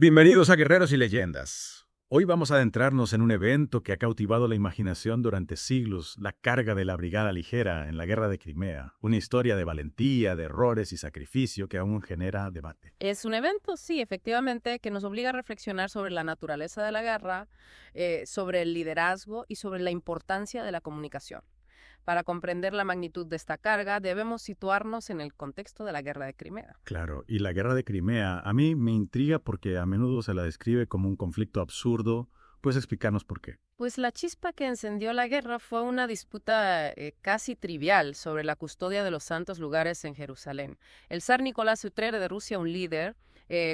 Bienvenidos a Guerreros y Leyendas. Hoy vamos a adentrarnos en un evento que ha cautivado la imaginación durante siglos, la carga de la Brigada Ligera en la Guerra de Crimea, una historia de valentía, de errores y sacrificio que aún genera debate. Es un evento, sí, efectivamente, que nos obliga a reflexionar sobre la naturaleza de la guerra, sobre el liderazgo y sobre la importancia de la comunicación. Para comprender la magnitud de esta carga, debemos situarnos en el contexto de la Guerra de Crimea. Claro, y la Guerra de Crimea a mí me intriga porque a menudo se la describe como un conflicto absurdo. ¿Puedes explicarnos por qué? Pues la chispa que encendió la guerra fue una disputa casi trivial sobre la custodia de los santos lugares en Jerusalén. El zar Nicolás III de Rusia, un líder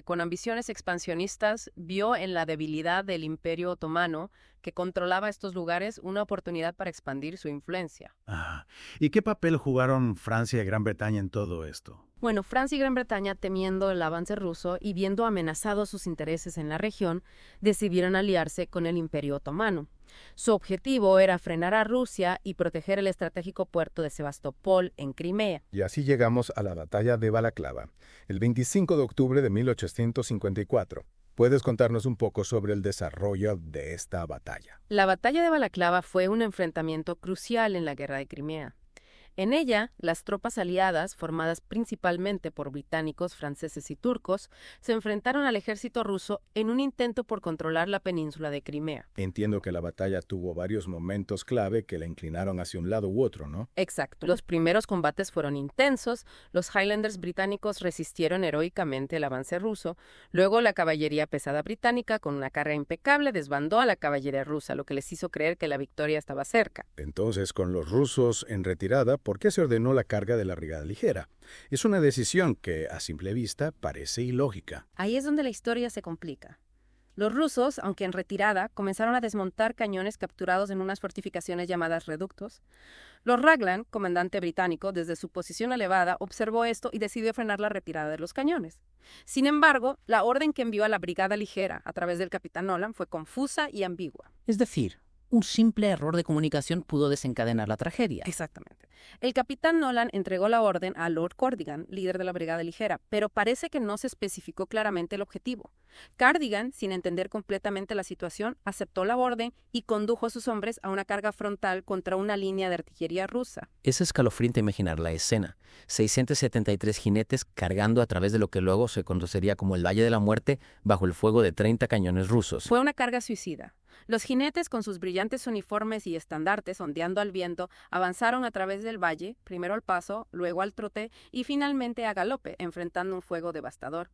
con ambiciones expansionistas, vio en la debilidad del Imperio Otomano, que controlaba estos lugares, una oportunidad para expandir su influencia. Ah, ¿y qué papel jugaron Francia y Gran Bretaña en todo esto? Bueno, Francia y Gran Bretaña, temiendo el avance ruso y viendo amenazados sus intereses en la región, decidieron aliarse con el Imperio Otomano. Su objetivo era frenar a Rusia y proteger el estratégico puerto de Sebastopol en Crimea. Y así llegamos a la batalla de Balaclava, el 25 de octubre de 1854. ¿Puedes contarnos un poco sobre el desarrollo de esta batalla? La batalla de Balaclava fue un enfrentamiento crucial en la guerra de Crimea. En ella, las tropas aliadas, formadas principalmente por británicos, franceses y turcos, se enfrentaron al ejército ruso en un intento por controlar la península de Crimea. Entiendo que la batalla tuvo varios momentos clave que la inclinaron hacia un lado u otro, ¿no? Exacto. Los primeros combates fueron intensos, los Highlanders británicos resistieron heroicamente el avance ruso, luego la caballería pesada británica, con una carga impecable, desbandó a la caballería rusa, lo que les hizo creer que la victoria estaba cerca. Entonces, con los rusos en retirada, ¿por qué se ordenó la carga de la Brigada Ligera? Es una decisión que, a simple vista, parece ilógica. Ahí es donde la historia se complica. Los rusos, aunque en retirada, comenzaron a desmontar cañones capturados en unas fortificaciones llamadas reductos. Lord Raglan, comandante británico, desde su posición elevada, observó esto y decidió frenar la retirada de los cañones. Sin embargo, la orden que envió a la Brigada Ligera a través del capitán Nolan fue confusa y ambigua. Es decir, un simple error de comunicación pudo desencadenar la tragedia. Exactamente. El capitán Nolan entregó la orden a Lord Cardigan, líder de la Brigada Ligera, pero parece que no se especificó claramente el objetivo. Cardigan, sin entender completamente la situación, aceptó la orden y condujo a sus hombres a una carga frontal contra una línea de artillería rusa. Es escalofriante imaginar la escena. 673 jinetes cargando a través de lo que luego se conocería como el Valle de la Muerte bajo el fuego de 30 cañones rusos. Fue una carga suicida. Los jinetes, con sus brillantes uniformes y estandartes ondeando al viento, avanzaron a través del valle, primero al paso, luego al trote y finalmente a galope, enfrentando un fuego devastador.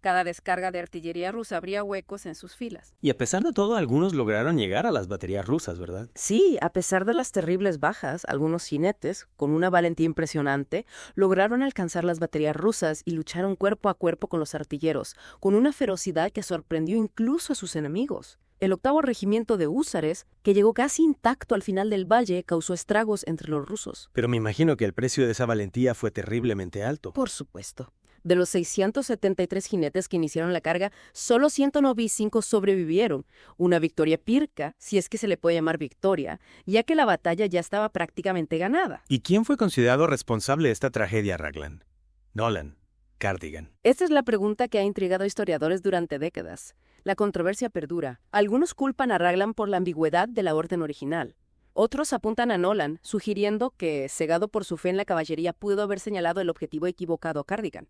Cada descarga de artillería rusa abría huecos en sus filas. Y a pesar de todo, algunos lograron llegar a las baterías rusas, ¿verdad? Sí, a pesar de las terribles bajas, algunos jinetes, con una valentía impresionante, lograron alcanzar las baterías rusas y lucharon cuerpo a cuerpo con los artilleros, con una ferocidad que sorprendió incluso a sus enemigos. El 8º regimiento de húsares, que llegó casi intacto al final del valle, causó estragos entre los rusos. Pero me imagino que el precio de esa valentía fue terriblemente alto. Por supuesto. De los 673 jinetes que iniciaron la carga, solo 195 sobrevivieron. Una victoria pírrica, si es que se le puede llamar victoria, ya que la batalla ya estaba prácticamente ganada. ¿Y quién fue considerado responsable de esta tragedia, Raglan? Nolan, Cardigan. Esta es la pregunta que ha intrigado a historiadores durante décadas. La controversia perdura. Algunos culpan a Raglan por la ambigüedad de la orden original. Otros apuntan a Nolan, sugiriendo que, cegado por su fe en la caballería, pudo haber señalado el objetivo equivocado a Cardigan.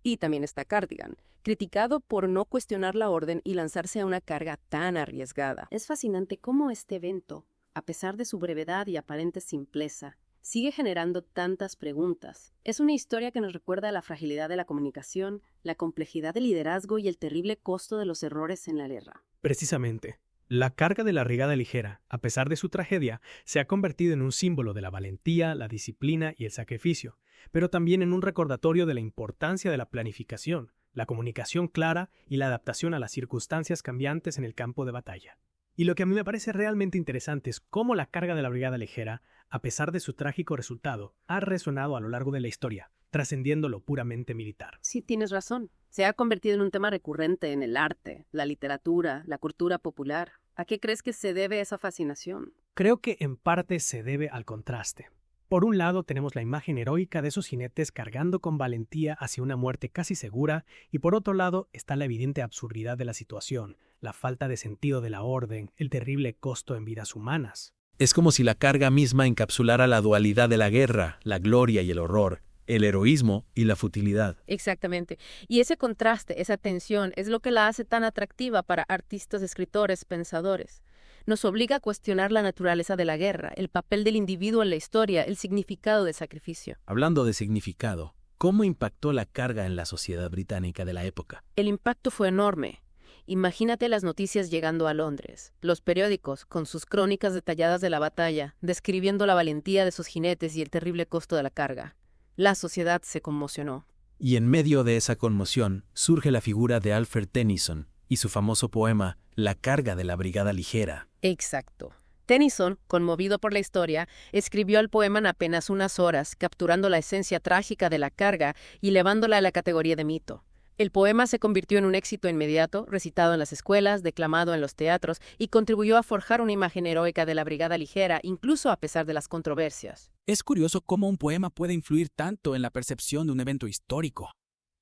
Y también está Cardigan, criticado por no cuestionar la orden y lanzarse a una carga tan arriesgada. Es fascinante cómo este evento, a pesar de su brevedad y aparente simpleza, sigue generando tantas preguntas. Es una historia que nos recuerda la fragilidad de la comunicación, la complejidad del liderazgo y el terrible costo de los errores en la guerra. Precisamente, la carga de la Brigada Ligera, a pesar de su tragedia, se ha convertido en un símbolo de la valentía, la disciplina y el sacrificio, pero también en un recordatorio de la importancia de la planificación, la comunicación clara y la adaptación a las circunstancias cambiantes en el campo de batalla. Y lo que a mí me parece realmente interesante es cómo la carga de la Brigada Ligera, a pesar de su trágico resultado, ha resonado a lo largo de la historia, trascendiendo lo puramente militar. Sí, tienes razón. Se ha convertido en un tema recurrente en el arte, la literatura, la cultura popular. ¿A qué crees que se debe esa fascinación? Creo que en parte se debe al contraste. Por un lado tenemos la imagen heroica de esos jinetes cargando con valentía hacia una muerte casi segura, y por otro lado está la evidente absurdidad de la situación, la falta de sentido de la orden, el terrible costo en vidas humanas. Es como si la carga misma encapsulara la dualidad de la guerra, la gloria y el horror, el heroísmo y la futilidad. Exactamente. Y ese contraste, esa tensión, es lo que la hace tan atractiva para artistas, escritores, pensadores. Nos obliga a cuestionar la naturaleza de la guerra, el papel del individuo en la historia, el significado del sacrificio. Hablando de significado, ¿cómo impactó la carga en la sociedad británica de la época? El impacto fue enorme. Imagínate las noticias llegando a Londres, los periódicos con sus crónicas detalladas de la batalla, describiendo la valentía de sus jinetes y el terrible costo de la carga. La sociedad se conmocionó. Y en medio de esa conmoción surge la figura de Alfred Tennyson y su famoso poema La carga de la brigada ligera. Exacto. Tennyson, conmovido por la historia, escribió el poema en apenas unas horas, capturando la esencia trágica de la carga y elevándola a la categoría de mito. El poema se convirtió en un éxito inmediato, recitado en las escuelas, declamado en los teatros y contribuyó a forjar una imagen heroica de la brigada ligera, incluso a pesar de las controversias. Es curioso cómo un poema puede influir tanto en la percepción de un evento histórico.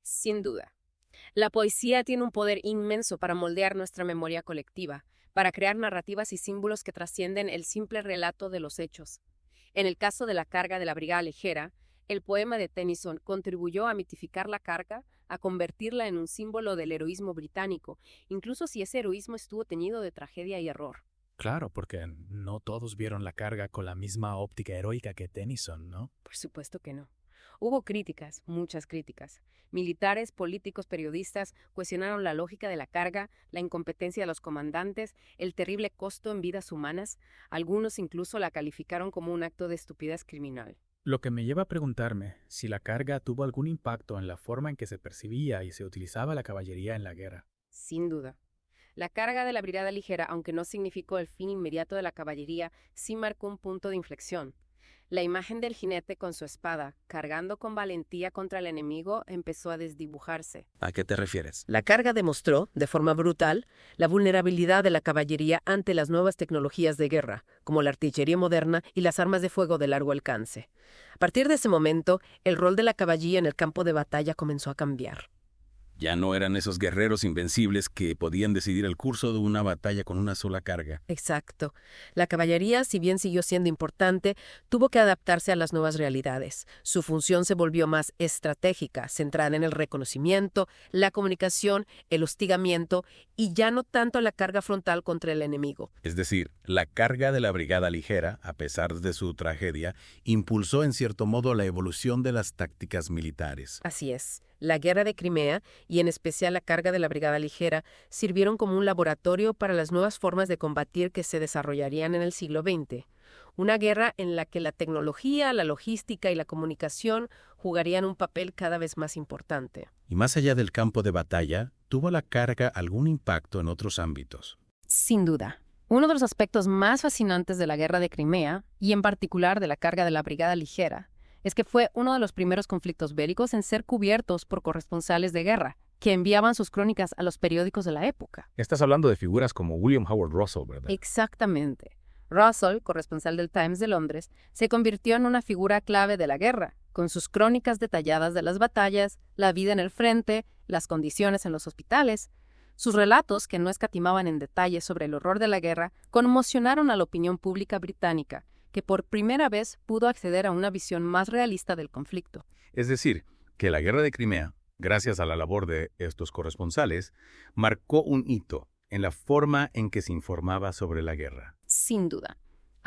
Sin duda. La poesía tiene un poder inmenso para moldear nuestra memoria colectiva, para crear narrativas y símbolos que trascienden el simple relato de los hechos. En el caso de la carga de la brigada ligera, el poema de Tennyson contribuyó a mitificar la carga, a convertirla en un símbolo del heroísmo británico, incluso si ese heroísmo estuvo teñido de tragedia y error. Claro, porque no todos vieron la carga con la misma óptica heroica que Tennyson, ¿no? Por supuesto que no. Hubo críticas, muchas críticas. Militares, políticos, periodistas cuestionaron la lógica de la carga, la incompetencia de los comandantes, el terrible costo en vidas humanas. Algunos incluso la calificaron como un acto de estupidez criminal. Lo que me lleva a preguntarme si la carga tuvo algún impacto en la forma en que se percibía y se utilizaba la caballería en la guerra. Sin duda. La carga de la brigada ligera, aunque no significó el fin inmediato de la caballería, sí marcó un punto de inflexión. La imagen del jinete con su espada, cargando con valentía contra el enemigo, empezó a desdibujarse. ¿A qué te refieres? La carga demostró, de forma brutal, la vulnerabilidad de la caballería ante las nuevas tecnologías de guerra, como la artillería moderna y las armas de fuego de largo alcance. A partir de ese momento, el rol de la caballería en el campo de batalla comenzó a cambiar. Ya no eran esos guerreros invencibles que podían decidir el curso de una batalla con una sola carga. Exacto. La caballería, si bien siguió siendo importante, tuvo que adaptarse a las nuevas realidades. Su función se volvió más estratégica, centrada en el reconocimiento, la comunicación, el hostigamiento y ya no tanto la carga frontal contra el enemigo. Es decir, la carga de la brigada ligera, a pesar de su tragedia, impulsó en cierto modo la evolución de las tácticas militares. Así es. La guerra de Crimea, y en especial la carga de la brigada ligera, sirvieron como un laboratorio para las nuevas formas de combatir que se desarrollarían en el siglo XX. Una guerra en la que la tecnología, la logística y la comunicación jugarían un papel cada vez más importante. Y más allá del campo de batalla, ¿tuvo la carga algún impacto en otros ámbitos? Sin duda. Uno de los aspectos más fascinantes de la guerra de Crimea, y en particular de la carga de la brigada ligera, es que fue uno de los primeros conflictos bélicos en ser cubiertos por corresponsales de guerra, que enviaban sus crónicas a los periódicos de la época. Estás hablando de figuras como William Howard Russell, ¿verdad? Exactamente. Russell, corresponsal del Times de Londres, se convirtió en una figura clave de la guerra, con sus crónicas detalladas de las batallas, la vida en el frente, las condiciones en los hospitales. Sus relatos, que no escatimaban en detalles sobre el horror de la guerra, conmocionaron a la opinión pública británica, que por primera vez pudo acceder a una visión más realista del conflicto. Es decir, que la guerra de Crimea, gracias a la labor de estos corresponsales, marcó un hito en la forma en que se informaba sobre la guerra. Sin duda.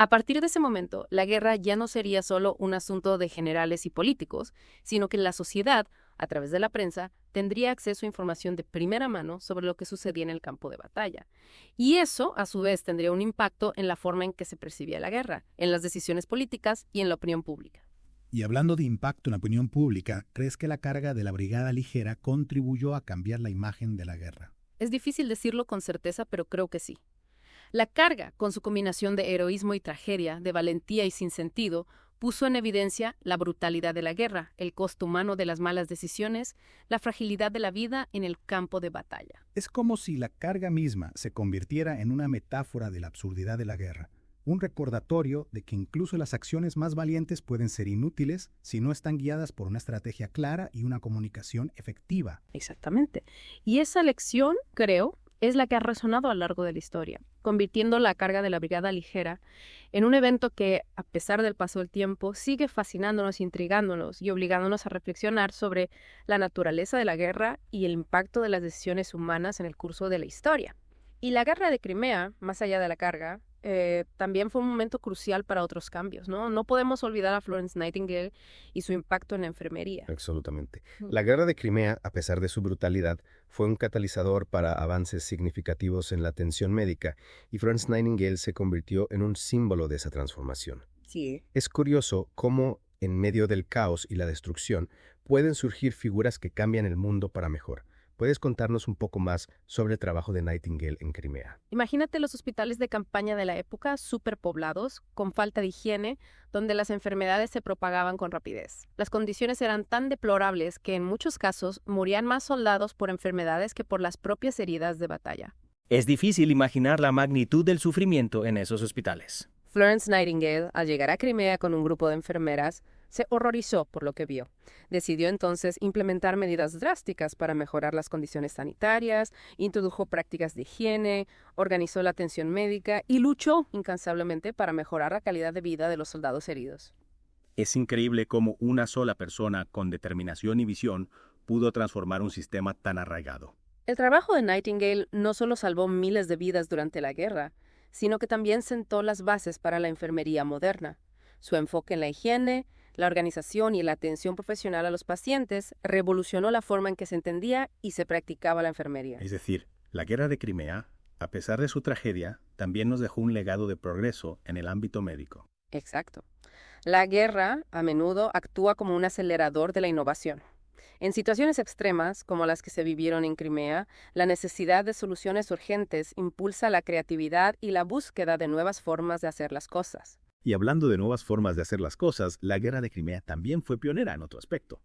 A partir de ese momento, la guerra ya no sería solo un asunto de generales y políticos, sino que la sociedad, a través de la prensa, tendría acceso a información de primera mano sobre lo que sucedía en el campo de batalla. Y eso, a su vez, tendría un impacto en la forma en que se percibía la guerra, en las decisiones políticas y en la opinión pública. Y hablando de impacto en la opinión pública, ¿crees que la carga de la brigada ligera contribuyó a cambiar la imagen de la guerra? Es difícil decirlo con certeza, pero creo que sí. La carga, con su combinación de heroísmo y tragedia, de valentía y sinsentido, puso en evidencia la brutalidad de la guerra, el costo humano de las malas decisiones, la fragilidad de la vida en el campo de batalla. Es como si la carga misma se convirtiera en una metáfora de la absurdidad de la guerra, un recordatorio de que incluso las acciones más valientes pueden ser inútiles si no están guiadas por una estrategia clara y una comunicación efectiva. Exactamente. Y esa lección, creo, es la que ha resonado a lo largo de la historia, convirtiendo la carga de la Brigada Ligera en un evento que, a pesar del paso del tiempo, sigue fascinándonos, intrigándonos y obligándonos a reflexionar sobre la naturaleza de la guerra y el impacto de las decisiones humanas en el curso de la historia. Y la guerra de Crimea, más allá de la carga, también fue un momento crucial para otros cambios, ¿no? No podemos olvidar a Florence Nightingale y su impacto en la enfermería. Absolutamente. La guerra de Crimea, a pesar de su brutalidad, fue un catalizador para avances significativos en la atención médica, y Florence Nightingale se convirtió en un símbolo de esa transformación. Sí. Es curioso cómo, en medio del caos y la destrucción, pueden surgir figuras que cambian el mundo para mejor. ¿Puedes contarnos un poco más sobre el trabajo de Nightingale en Crimea? Imagínate los hospitales de campaña de la época, superpoblados, con falta de higiene, donde las enfermedades se propagaban con rapidez. Las condiciones eran tan deplorables que en muchos casos morían más soldados por enfermedades que por las propias heridas de batalla. Es difícil imaginar la magnitud del sufrimiento en esos hospitales. Florence Nightingale, al llegar a Crimea con un grupo de enfermeras, se horrorizó por lo que vio. Decidió entonces implementar medidas drásticas para mejorar las condiciones sanitarias, introdujo prácticas de higiene, organizó la atención médica y luchó incansablemente para mejorar la calidad de vida de los soldados heridos. Es increíble cómo una sola persona con determinación y visión pudo transformar un sistema tan arraigado. El trabajo de Nightingale no solo salvó miles de vidas durante la guerra, sino que también sentó las bases para la enfermería moderna. Su enfoque en la higiene, la organización y la atención profesional a los pacientes revolucionó la forma en que se entendía y se practicaba la enfermería. Es decir, la guerra de Crimea, a pesar de su tragedia, también nos dejó un legado de progreso en el ámbito médico. Exacto. La guerra, a menudo, actúa como un acelerador de la innovación. En situaciones extremas, como las que se vivieron en Crimea, la necesidad de soluciones urgentes impulsa la creatividad y la búsqueda de nuevas formas de hacer las cosas. Y hablando de nuevas formas de hacer las cosas, la guerra de Crimea también fue pionera en otro aspecto: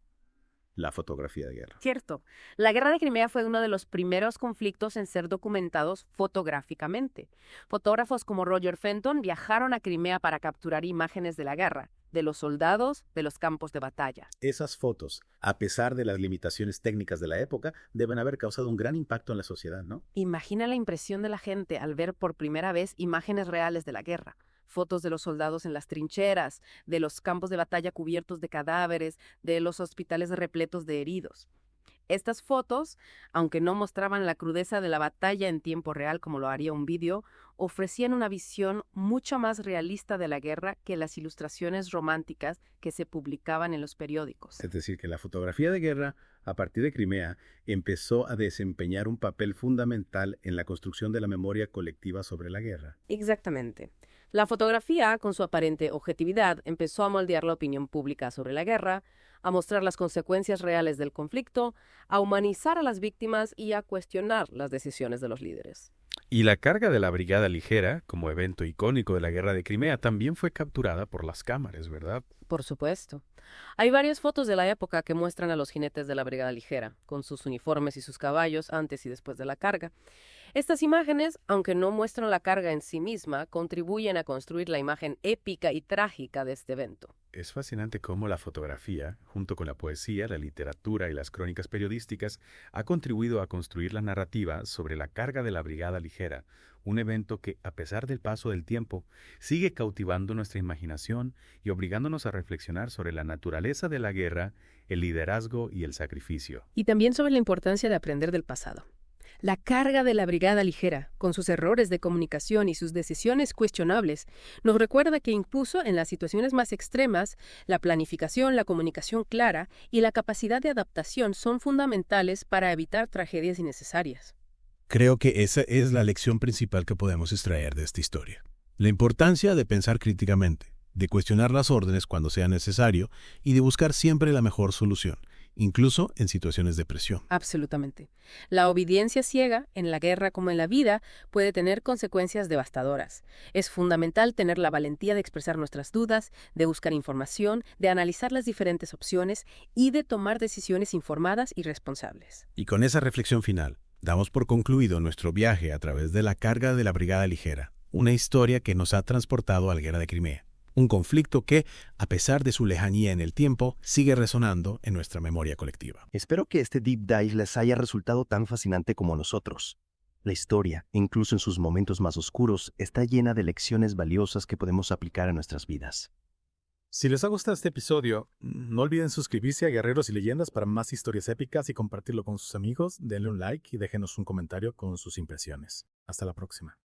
la fotografía de guerra. Cierto. La guerra de Crimea fue uno de los primeros conflictos en ser documentados fotográficamente. Fotógrafos como Roger Fenton viajaron a Crimea para capturar imágenes de la guerra, de los soldados, de los campos de batalla. Esas fotos, a pesar de las limitaciones técnicas de la época, deben haber causado un gran impacto en la sociedad, ¿no? Imagina la impresión de la gente al ver por primera vez imágenes reales de la guerra. Fotos de los soldados en las trincheras, de los campos de batalla cubiertos de cadáveres, de los hospitales repletos de heridos. Estas fotos, aunque no mostraban la crudeza de la batalla en tiempo real como lo haría un vídeo, ofrecían una visión mucho más realista de la guerra que las ilustraciones románticas que se publicaban en los periódicos. Es decir, que la fotografía de guerra, a partir de Crimea, empezó a desempeñar un papel fundamental en la construcción de la memoria colectiva sobre la guerra. Exactamente. La fotografía, con su aparente objetividad, empezó a moldear la opinión pública sobre la guerra, a mostrar las consecuencias reales del conflicto, a humanizar a las víctimas y a cuestionar las decisiones de los líderes. Y la carga de la Brigada Ligera, como evento icónico de la Guerra de Crimea, también fue capturada por las cámaras, ¿verdad? Por supuesto. Hay varias fotos de la época que muestran a los jinetes de la Brigada Ligera, con sus uniformes y sus caballos antes y después de la carga. Estas imágenes, aunque no muestran la carga en sí misma, contribuyen a construir la imagen épica y trágica de este evento. Es fascinante cómo la fotografía, junto con la poesía, la literatura y las crónicas periodísticas, ha contribuido a construir la narrativa sobre la carga de la Brigada Ligera, un evento que, a pesar del paso del tiempo, sigue cautivando nuestra imaginación y obligándonos a reflexionar sobre la naturaleza de la guerra, el liderazgo y el sacrificio. Y también sobre la importancia de aprender del pasado. La carga de la Brigada Ligera, con sus errores de comunicación y sus decisiones cuestionables, nos recuerda que incluso en las situaciones más extremas, la planificación, la comunicación clara y la capacidad de adaptación son fundamentales para evitar tragedias innecesarias. Creo que esa es la lección principal que podemos extraer de esta historia. La importancia de pensar críticamente, de cuestionar las órdenes cuando sea necesario y de buscar siempre la mejor solución, incluso en situaciones de presión. Absolutamente. La obediencia ciega, en la guerra como en la vida, puede tener consecuencias devastadoras. Es fundamental tener la valentía de expresar nuestras dudas, de buscar información, de analizar las diferentes opciones y de tomar decisiones informadas y responsables. Y con esa reflexión final, damos por concluido nuestro viaje a través de la carga de la Brigada Ligera, una historia que nos ha transportado a la Guerra de Crimea. Un conflicto que, a pesar de su lejanía en el tiempo, sigue resonando en nuestra memoria colectiva. Espero que este deep dive les haya resultado tan fascinante como a nosotros. La historia, incluso en sus momentos más oscuros, está llena de lecciones valiosas que podemos aplicar a nuestras vidas. Si les ha gustado este episodio, no olviden suscribirse a Guerreros y Leyendas para más historias épicas y compartirlo con sus amigos. Denle un like y déjenos un comentario con sus impresiones. Hasta la próxima.